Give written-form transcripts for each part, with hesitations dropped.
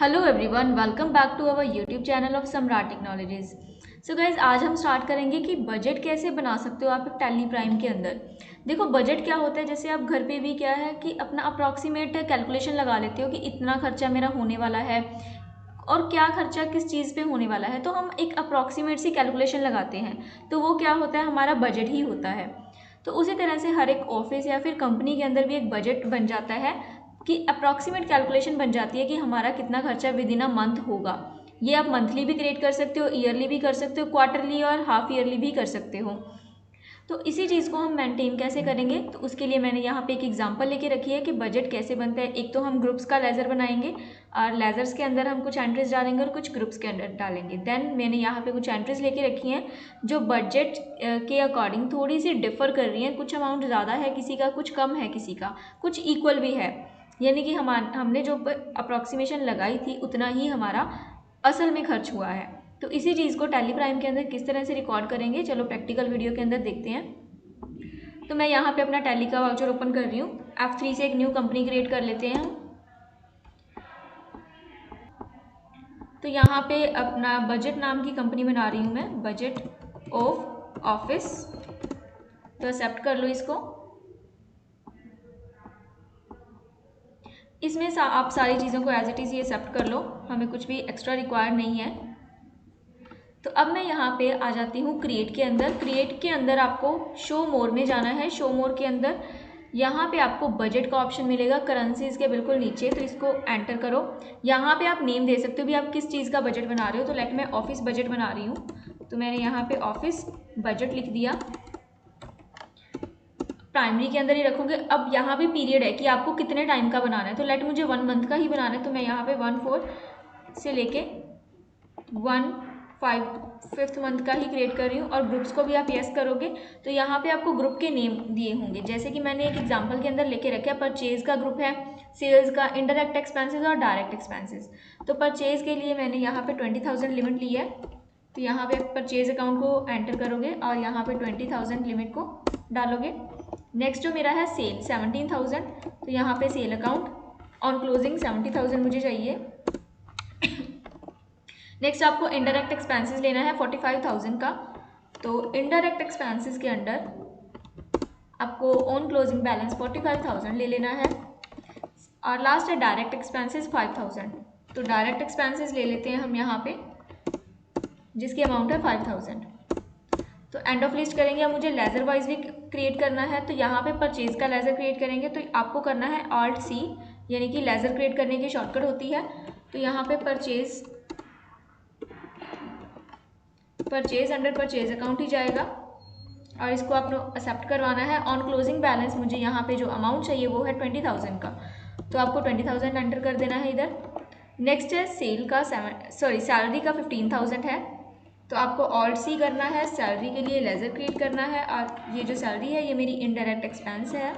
Hello everyone, welcome back to our YouTube channel of Samrat technologies. So guys, आज हम start करेंगे कि budget कैसे बना सकते हो आप एक टैली प्राइम के अंदर। देखो, बजट क्या होता है, जैसे आप घर पे भी क्या है कि अपना अप्रॉक्सीमेट कैलकुलेशन लगा लेते हो कि इतना खर्चा मेरा होने वाला है और क्या खर्चा किस चीज़ पे होने वाला है, तो हम एक अप्रॉक्सीमेट सी कैलकुलेशन लगाते हैं, तो वो क्या होता है, हमारा बजट ही होता है। तो उसी तरह से हर एक ऑफिस या फिर कंपनी के अंदर भी एक बजट बन जाता है कि अप्रॉक्सीमेट कैलकुलेशन बन जाती है कि हमारा कितना खर्चा विद इन अ मंथ होगा। ये आप मंथली भी क्रिएट कर सकते हो, ईयरली भी कर सकते हो, क्वार्टरली और हाफ ईयरली भी कर सकते हो। तो इसी चीज़ को हम मेंटेन कैसे करेंगे, तो उसके लिए मैंने यहाँ पे एक एग्जांपल लेके रखी है कि बजट कैसे बनता है। एक तो हम ग्रुप्स का लेजर बनाएंगे और लेजर्स के अंदर हम कुछ एंट्रीज डालेंगे और कुछ ग्रुप्स के अंदर डालेंगे। देन मैंने यहाँ पे कुछ एंट्रीज लेके रखी हैं जो बजट के अकॉर्डिंग थोड़ी सी डिफर कर रही हैं। कुछ अमाउंट ज़्यादा है किसी का, कुछ कम है किसी का, कुछ इक्वल भी है। यानी कि हमने जो अप्रॉक्सीमेशन लगाई थी उतना ही हमारा असल में खर्च हुआ है। तो इसी चीज़ को टैली प्राइम के अंदर किस तरह से रिकॉर्ड करेंगे, चलो प्रैक्टिकल वीडियो के अंदर देखते हैं। तो मैं यहाँ पे अपना टैली का वाउचर ओपन कर रही हूँ। F3 से एक न्यू कंपनी क्रिएट कर लेते हैं हम। तो यहाँ पे अपना बजट नाम की कंपनी बना रही हूँ मैं, बजट ऑफ ऑफिस। तो एक्सेप्ट कर लो इसको। इसमें आप सारी चीज़ों को एज इट इज़ ही एक्सेप्ट कर लो, हमें कुछ भी एक्स्ट्रा रिक्वायर नहीं है। तो अब मैं यहाँ पे आ जाती हूँ क्रिएट के अंदर। क्रिएट के अंदर आपको शो मोर में जाना है। शो मोर के अंदर यहाँ पे आपको बजट का ऑप्शन मिलेगा करेंसीज के बिल्कुल नीचे, तो इसको एंटर करो। यहाँ पे आप नेम दे सकते हो भी आप किस चीज़ का बजट बना रहे हो। तो लेट मैं ऑफिस बजट बना रही हूँ, तो मैंने यहाँ पे ऑफिस बजट लिख दिया। प्राइमरी के अंदर ही रखोगे। अब यहाँ पे पीरियड है कि आपको कितने टाइम का बनाना है, तो लेट मुझे 1 मंथ का ही बनाना है, तो मैं यहाँ पे 1/4 से लेके 1/5 मंथ का ही क्रिएट कर रही हूँ। और ग्रुप्स को भी आप यस करोगे तो यहाँ पे आपको ग्रुप के नेम दिए होंगे, जैसे कि मैंने एक एग्जांपल के अंदर लेके रखा है। परचेज का ग्रुप है, सेल्स का, इनडायरेक्ट एक्सपेंसेस और डायरेक्ट एक्सपेंसेस। तो परचेज के लिए मैंने यहाँ पे 20,000 लिमिट ली है, तो यहाँ पे परचेज अकाउंट को एंटर करोगे और यहाँ पे 20,000 लिमिट को डालोगे। नेक्स्ट जो मेरा है सेल 17,000, तो यहाँ पे सेल अकाउंट ऑन क्लोजिंग 70,000 मुझे चाहिए। नेक्स्ट आपको इनडायरेक्ट एक्सपेंसेस लेना है 45,000 का, तो इनडायरेक्ट एक्सपेंसेस के अंडर आपको ऑन क्लोजिंग बैलेंस 45,000 ले लेना है। और लास्ट है डायरेक्ट एक्सपेंसेस 5,000, तो डायरेक्ट एक्सपेंसेस ले लेते हैं हम यहाँ पे, जिसकी अमाउंट है 5,000। तो एंड ऑफ लिस्ट करेंगे। अब मुझे लेजर वाइज भी क्रिएट करना है, तो यहाँ पे परचेज का लेजर क्रिएट करेंगे, तो आपको करना है Alt+C, यानी कि लेजर क्रिएट करने की शॉर्टकट होती है। तो यहाँ पे परचेज अंडर परचेज अकाउंट ही जाएगा और इसको आपको एक्सेप्ट करवाना है। ऑन क्लोजिंग बैलेंस मुझे यहाँ पे जो अमाउंट चाहिए वो है 20,000 का, तो आपको 20,000 एंटर कर देना है इधर। नेक्स्ट है सेल का सैलरी का 15,000 है, तो आपको Alt+C करना है। सैलरी के लिए लेजर क्रिएट करना है और ये जो सैलरी है ये मेरी इनडायरेक्ट एक्सपेंस है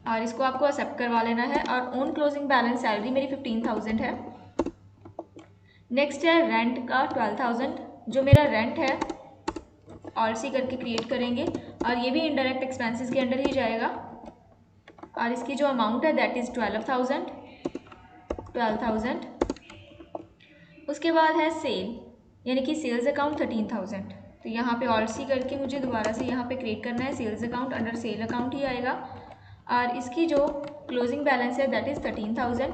और इसको आपको एक्सेप्ट करवा लेना है। और ऑन क्लोजिंग बैलेंस सैलरी मेरी 15,000 है। नेक्स्ट है रेंट का 12,000, जो मेरा रेंट है Alt+C करके क्रिएट करेंगे और ये भी इनडायरेक्ट एक्सपेंसेस के अंडर ही जाएगा और इसकी जो अमाउंट है दैट इज़ 12,000। उसके बाद है सेल, यानी कि सेल्स अकाउंट 13,000, तो यहाँ पे Alt+C करके मुझे दोबारा से यहाँ पे क्रिएट करना है। Sales account under sale account ही आएगा और इसकी जो क्लोजिंग बैलेंस है दैट इज़ 13,000।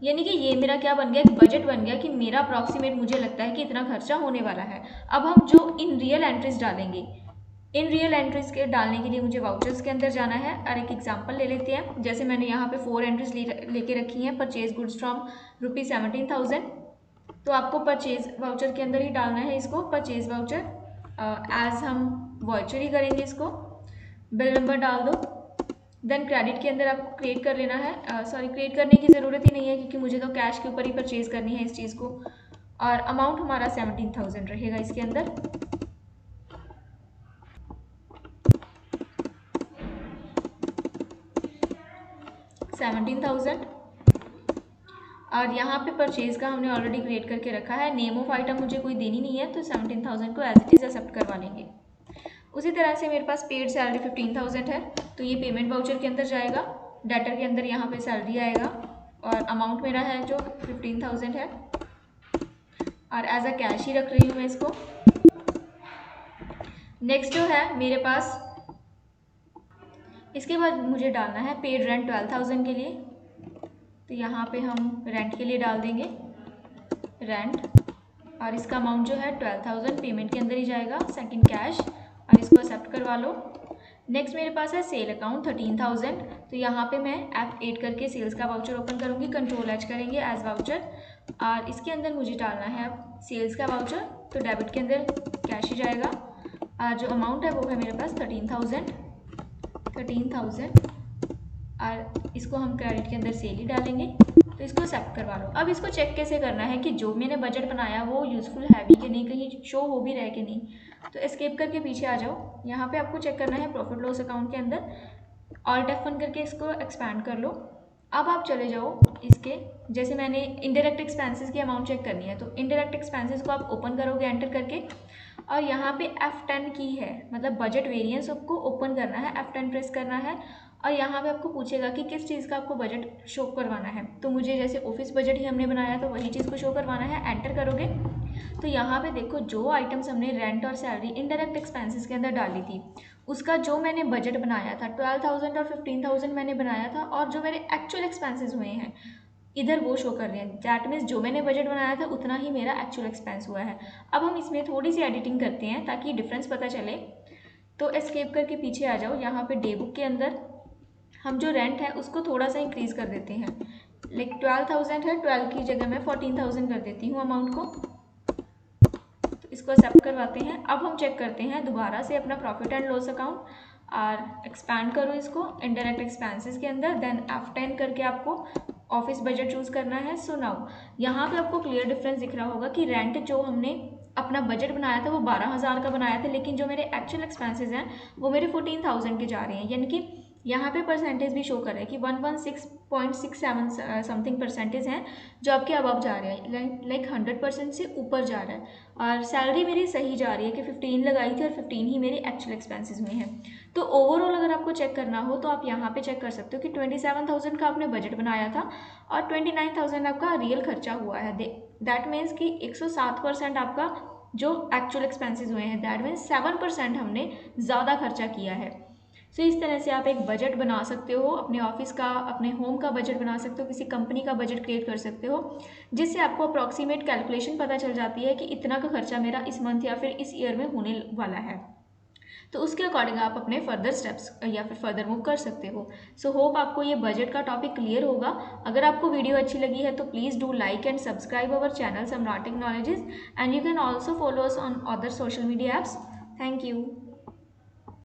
यानी कि ये मेरा क्या बन गया, एक बजट बन गया कि मेरा अप्रॉक्सीमेट मुझे लगता है कि इतना खर्चा होने वाला है। अब हम जो इन रियल एंट्रीज डालेंगे, इन रियल एंट्रीज के डालने के लिए मुझे वाउचर्स के अंदर जाना है और एक एग्जांपल ले लेते हैं। जैसे मैंने यहाँ पे 4 एंट्रीज लेके रखी हैं। परचेज गुड्स फ्रॉम ₹17,000, तो आपको परचेज वाउचर के अंदर ही डालना है इसको। परचेज वाउचर एज हम वाउचर ही करेंगे इसको। बिल नंबर डाल दो। देन क्रेडिट के अंदर आपको क्रिएट कर लेना है, क्रिएट करने की ज़रूरत ही नहीं है क्योंकि मुझे तो कैश के ऊपर ही परचेज करनी है इस चीज़ को। और अमाउंट हमारा 17,000 रहेगा इसके अंदर। $17,000 और यहाँ पे परचेज का हमने ऑलरेडी क्रिएट करके रखा है। नेम ऑफ आइटम मुझे कोई देनी नहीं है, तो 17,000 को एज इट इज़ एक्सेप्ट करवा लेंगे। उसी तरह से मेरे पास पेड सैलरी 15,000 है, तो ये पेमेंट वाउचर के अंदर जाएगा। डेटर के अंदर यहाँ पे सैलरी आएगा और अमाउंट मेरा है जो 15,000 है और एज अ कैश ही रख रही हूँ मैं इसको। नेक्स्ट जो है मेरे पास, इसके बाद मुझे डालना है पेड रेंट 12,000 के लिए, तो यहाँ पे हम रेंट के लिए डाल देंगे रेंट और इसका अमाउंट जो है 12,000 पेमेंट के अंदर ही जाएगा, सेकंड कैश, और इसको एक्सेप्ट करवा लो। नेक्स्ट मेरे पास है सेल अकाउंट 13,000, तो यहाँ पे मैं F8 करके सेल्स का वाउचर ओपन करूँगी, कंट्रोल H करेंगे एज वाउचर और इसके अंदर मुझे डालना है अब सेल्स का वाउचर, तो डेबिट के अंदर कैश ही जाएगा और जो अमाउंट है वो है मेरे पास 13,000 और इसको हम क्रेडिट के अंदर सेल ही डालेंगे, तो इसको एक्सेप्ट करवा लो। अब इसको चेक कैसे करना है कि जो मैंने बजट बनाया वो यूज़फुल है भी कि नहीं, कहीं शो हो भी रहे कि नहीं, तो एस्केप करके पीछे आ जाओ। यहाँ पे आपको चेक करना है प्रॉफिट लॉस अकाउंट के अंदर, ऑल्ट F1 करके इसको एक्सपैंड कर लो। अब आप चले जाओ इसके, जैसे मैंने इनडायरेक्ट एक्सपेंसेस की अमाउंट चेक करनी है, तो इनडायरेक्ट एक्सपेंसेस को आप ओपन करोगे एंटर करके और यहाँ पे F10 की है, मतलब बजट वेरिएंस आपको ओपन करना है, F10 प्रेस करना है और यहाँ पे आपको पूछेगा कि किस चीज़ का आपको बजट शो करवाना है, तो मुझे जैसे ऑफिस बजट ही हमने बनाया तो वही चीज़ को शो करवाना है। एंटर करोगे तो यहाँ पे देखो जो आइटम्स हमने रेंट और सैलरी इनडायरेक्ट एक्सपेंसेस के अंदर डाली थी उसका जो मैंने बजट बनाया था 12,000 और 15,000 मैंने बनाया था, और जो मेरे एक्चुअल एक्सपेंसेस हुए हैं इधर वो शो कर रहे हैं। दैट मीन्स जो मैंने बजट बनाया था उतना ही मेरा एक्चुअल एक्सपेंस हुआ है। अब हम इसमें थोड़ी सी एडिटिंग करते हैं ताकि डिफरेंस पता चले, तो एस्केप करके पीछे आ जाओ। यहाँ पे डे बुक के अंदर हम जो रेंट है उसको थोड़ा सा इंक्रीज़ कर देते हैं, लाइक 12,000 है, 12 की जगह मैं 14,000 कर देती हूँ अमाउंट को, तो इसको एक्सेप्ट करवाते हैं। अब हम चेक करते हैं दोबारा से अपना प्रॉफिट एंड लॉस अकाउंट और एक्सपैंड करो इसको इनडायरेक्ट एक्सपेंसेस के अंदर, देन F10 करके आपको ऑफिस बजट चूज़ करना है। सो नाउ यहाँ पे आपको क्लियर डिफरेंस दिख रहा होगा कि रेंट जो हमने अपना बजट बनाया था वो 12,000 का बनाया था, लेकिन जो मेरे एक्चुअल एक्सपेंसेस हैं वो मेरे 14,000 के जा रहे हैं, यानी कि यहाँ पे परसेंटेज भी शो कर रहा है कि 116.67 समथिंग परसेंटेज हैं जो आपके अबव जा रहे हैं, लाइक 100% से ऊपर जा रहा है। और सैलरी मेरी सही जा रही है कि 15 लगाई थी और 15 ही मेरे एक्चुअल एक्सपेंसेस हुए हैं। तो ओवरऑल अगर आपको चेक करना हो तो आप यहाँ पे चेक कर सकते हो कि 27,000 का आपने बजट बनाया था और 29,000 आपका रियल खर्चा हुआ है। दैट मीन्स कि 107% आपका जो एक्चुअल एक्सपेंसेस हुए हैं, दैट मीन्स 7% हमने ज़्यादा खर्चा किया है। सो इस तरह से आप एक बजट बना सकते हो, अपने ऑफिस का, अपने होम का बजट बना सकते हो, किसी कंपनी का बजट क्रिएट कर सकते हो, जिससे आपको अप्रॉक्सीमेट कैलकुलेशन पता चल जाती है कि इतना का खर्चा मेरा इस मंथ या फिर इस ईयर में होने वाला है। तो उसके अकॉर्डिंग आप अपने फर्दर स्टेप्स या फिर फर्दर मूव कर सकते हो। सो होप आपको ये बजट का टॉपिक क्लियर होगा। अगर आपको वीडियो अच्छी लगी है तो please do like and subscribe our channel Samrat Technologies, and you can also follow us on other social media apps. Thank you.